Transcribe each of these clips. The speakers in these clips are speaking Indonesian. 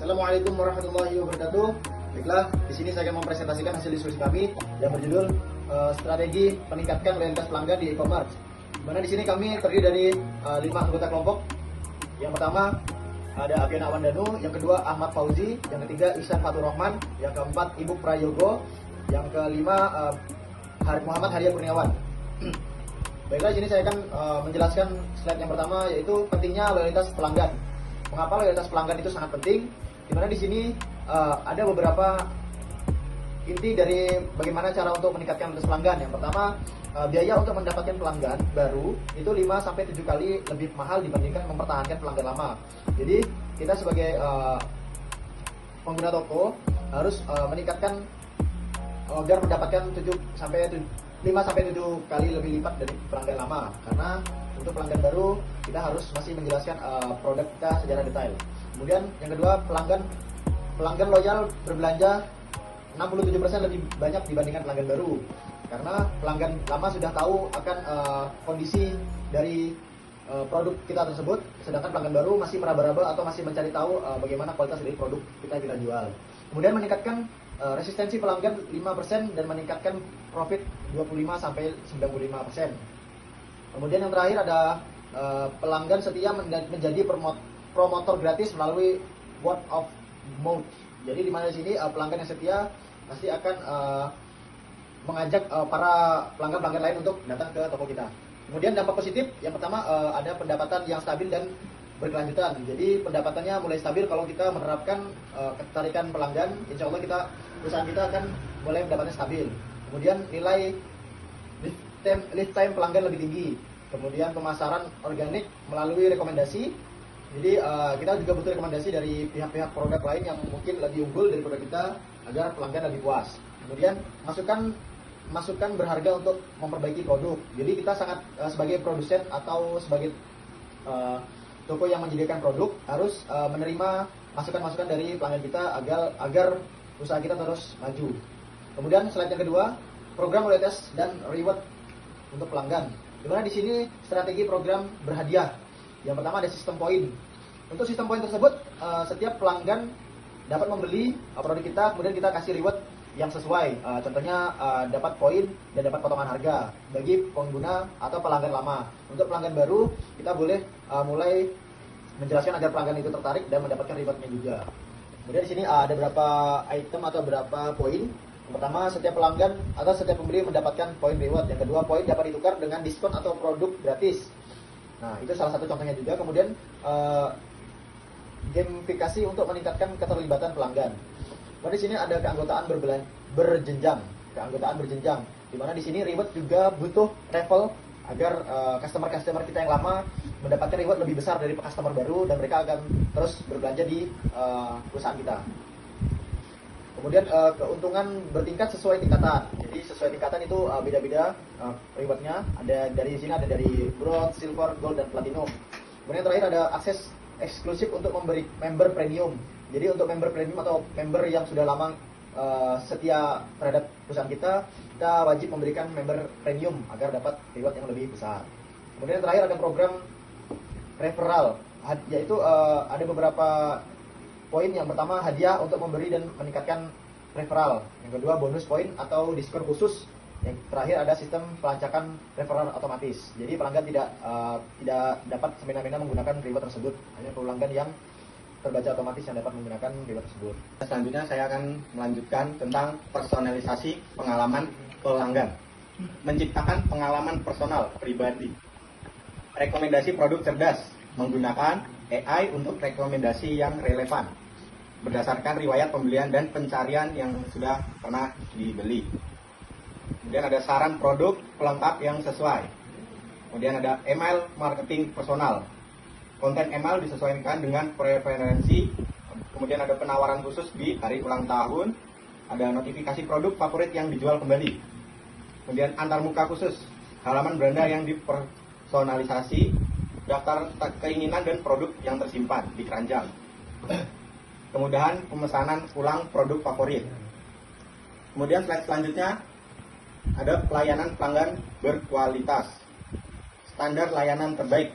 Assalamualaikum warahmatullahi wabarakatuh. Baiklah, di sini saya akan mempresentasikan hasil diskusi kami yang berjudul strategi peningkatkan loyalitas pelanggan di e-commerce. Mana di sini kami terdiri dari 5 anggota kelompok. Yang pertama ada Aviana Wandanu, yang kedua Ahmad Fauzi, yang ketiga Ihsan Fatur Rahman, yang keempat Ibu Prayogo, yang kelima Muhammad Haria Kurniawan. Baiklah, di sini saya akan menjelaskan slide yang pertama, yaitu pentingnya loyalitas pelanggan. Mengapa loyalitas pelanggan itu sangat penting? Dimana di sini ada beberapa inti dari bagaimana cara untuk meningkatkan loyalitas pelanggan. Yang pertama, biaya untuk mendapatkan pelanggan baru itu 5-7 kali lebih mahal dibandingkan mempertahankan pelanggan lama. Jadi kita sebagai pengguna toko harus meningkatkan agar mendapatkan 5-7 kali lebih lipat dari pelanggan lama. Karena untuk pelanggan baru kita harus masih menjelaskan produk kita secara detail. Kemudian yang kedua, pelanggan loyal berbelanja 67% lebih banyak dibandingkan pelanggan baru. Karena pelanggan lama sudah tahu akan kondisi dari produk kita tersebut, sedangkan pelanggan baru masih meraba-raba atau masih mencari tahu bagaimana kualitas dari produk kita jual. Kemudian meningkatkan resistensi pelanggan 5% dan meningkatkan profit 25-95%. Kemudian yang terakhir ada pelanggan setia menjadi promotor gratis melalui word of mouth. Jadi di mana di sini pelanggan yang setia pasti akan mengajak para pelanggan lain untuk datang ke toko kita. Kemudian dampak positif yang pertama ada pendapatan yang stabil dan berkelanjutan. Jadi pendapatannya mulai stabil kalau kita menerapkan ketertarikan pelanggan. Insya Allah perusahaan kita akan mulai mendapatkan stabil. Kemudian nilai lifetime pelanggan lebih tinggi. Kemudian pemasaran organik melalui rekomendasi. Jadi kita juga butuh rekomendasi dari pihak-pihak produk lain yang mungkin lebih unggul dari produk kita agar pelanggan lebih puas. Kemudian masukan berharga untuk memperbaiki produk. Jadi kita sangat sebagai produsen atau sebagai toko yang menyediakan produk harus menerima masukan-masukan dari pelanggan kita agar usaha kita terus maju. Kemudian slide yang kedua, program loyalitas dan reward untuk pelanggan. Dimana di sini strategi program berhadiah. Yang pertama ada sistem poin. Untuk sistem poin tersebut, setiap pelanggan dapat membeli produk kita, kemudian kita kasih reward yang sesuai. Contohnya dapat poin dan dapat potongan harga bagi pengguna atau pelanggan lama. Untuk pelanggan baru, kita boleh mulai menjelaskan agar pelanggan itu tertarik dan mendapatkan rewardnya juga. Kemudian di sini ada beberapa item atau beberapa poin. Yang pertama, setiap pelanggan atau setiap pembeli mendapatkan poin reward. Yang kedua, poin dapat ditukar dengan diskon atau produk gratis. Nah, itu salah satu contohnya juga. Kemudian gamifikasi untuk meningkatkan keterlibatan pelanggan. Kemudian di sini ada keanggotaan berjenjang. Keanggotaan berjenjang. Di mana di sini reward juga butuh level agar customer kita yang lama mendapatkan reward lebih besar dari customer baru dan mereka akan terus berbelanja di perusahaan kita. Kemudian keuntungan bertingkat sesuai tingkatan. Jadi sesuai tingkatan itu beda-beda rewardnya. Ada dari sini ada dari bronze, silver, gold dan platinum. Kemudian yang terakhir ada akses eksklusif untuk memberi member premium. Jadi untuk member premium atau member yang sudah lama setia terhadap perusahaan kita wajib memberikan member premium agar dapat reward yang lebih besar. Kemudian yang terakhir ada program referral, yaitu ada beberapa poin. Yang pertama hadiah untuk memberi dan meningkatkan referral. Yang kedua bonus poin atau diskon khusus. Yang terakhir ada sistem pelancakan referral otomatis. Jadi pelanggan tidak dapat semena-mena menggunakan reward tersebut. Hanya pelanggan yang terbaca otomatis yang dapat menggunakan reward tersebut. Selanjutnya saya akan melanjutkan tentang personalisasi pengalaman pelanggan. Menciptakan pengalaman personal pribadi. Rekomendasi produk cerdas menggunakan AI untuk rekomendasi yang relevan berdasarkan riwayat pembelian dan pencarian yang sudah pernah dibeli. Kemudian ada saran produk pelengkap yang sesuai. Kemudian ada email marketing personal. Konten email disesuaikan dengan preferensi. Kemudian ada penawaran khusus di hari ulang tahun. Ada notifikasi produk favorit yang dijual kembali. Kemudian antarmuka khusus, halaman beranda yang dipersonalisasi, daftar keinginan dan produk yang tersimpan di keranjang. Kemudahan pemesanan ulang produk favorit. Kemudian slide selanjutnya ada pelayanan pelanggan berkualitas, standar layanan terbaik,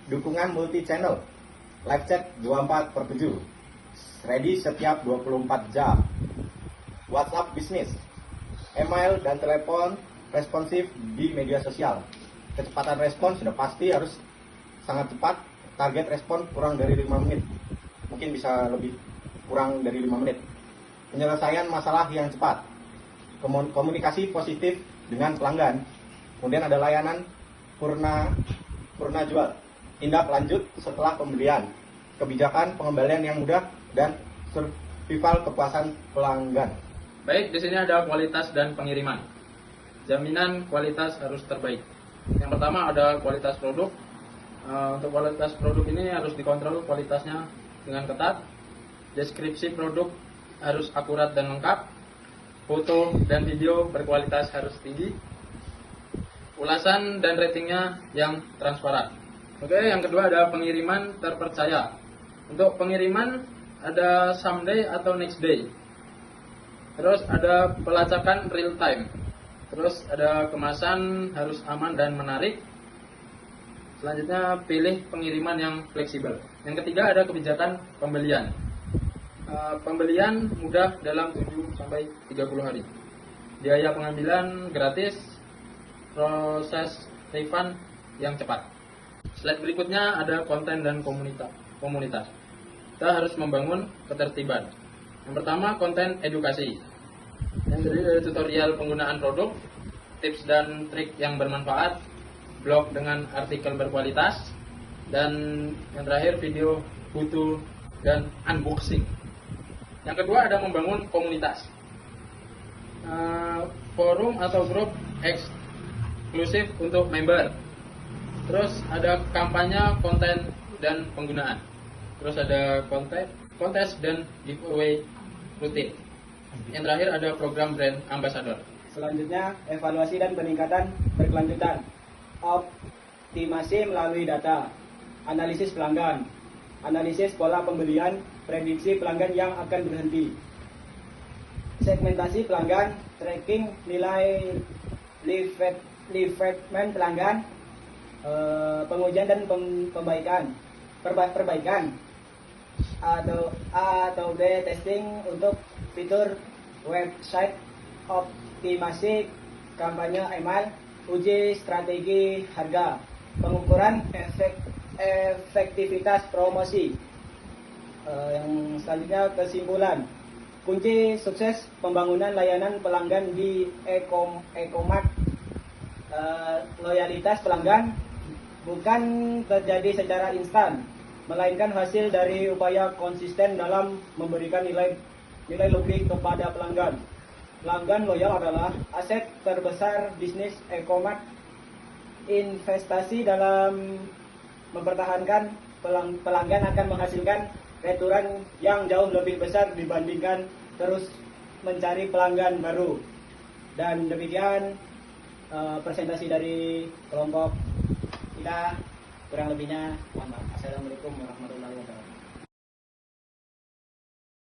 dukungan multi channel, live chat 24/7, ready setiap 24 jam. WhatsApp bisnis, email dan telepon responsif di media sosial. Kecepatan respon sudah pasti harus sangat cepat, target respon kurang dari 5 menit. Mungkin bisa lebih kurang dari 5 menit. Penyelesaian masalah yang cepat. Komunikasi positif dengan pelanggan. Kemudian ada layanan purna jual. Tindak lanjut setelah pembelian. Kebijakan pengembalian yang mudah dan survival kepuasan pelanggan. Baik, di sini ada kualitas dan pengiriman. Jaminan kualitas harus terbaik. Yang pertama ada kualitas produk. Untuk kualitas produk ini harus dikontrol kualitasnya dengan ketat. Deskripsi produk harus akurat dan lengkap. Foto dan video berkualitas harus tinggi. Ulasan dan ratingnya yang transparan. Oke, yang kedua ada pengiriman terpercaya. Untuk pengiriman ada someday atau next day. Terus ada pelacakan real time. Terus ada kemasan harus aman dan menarik. Selanjutnya pilih pengiriman yang fleksibel. Yang ketiga ada kebijakan pembelian. Pembelian mudah dalam 7-30 hari. Biaya pengambilan gratis. Proses refund yang cepat. Slide berikutnya ada konten dan komunitas. Kita harus membangun ketertiban. Yang pertama konten edukasi. Yang terdiri dari tutorial penggunaan produk, tips dan trik yang bermanfaat, blog dengan artikel berkualitas, dan yang terakhir video, foto, dan unboxing. Yang kedua ada membangun komunitas. Forum atau grup eksklusif untuk member. Terus ada kampanye konten dan penggunaan. Terus ada kontes dan giveaway rutin. Yang terakhir ada program brand ambassador. Selanjutnya, evaluasi dan peningkatan berkelanjutan. Optimasi melalui data. Analisis pelanggan. Analisis pola pembelian, prediksi pelanggan yang akan berhenti. Segmentasi pelanggan, tracking nilai refinement pelanggan, pengujian dan perbaikan atau B testing untuk fitur website, optimasi kampanye email, uji strategi harga, pengukuran efektivitas promosi. Yang selanjutnya kesimpulan. Kunci sukses pembangunan layanan pelanggan di e-commerce, loyalitas pelanggan bukan terjadi secara instan, melainkan hasil dari upaya konsisten dalam memberikan nilai lebih kepada pelanggan. Pelanggan loyal adalah aset terbesar bisnis e-commerce. Investasi dalam mempertahankan pelanggan akan menghasilkan return yang jauh lebih besar dibandingkan terus mencari pelanggan baru. Dan demikian presentasi dari kelompok kita, kurang lebihnya mohon maaf. Assalamualaikum warahmatullahi wabarakatuh.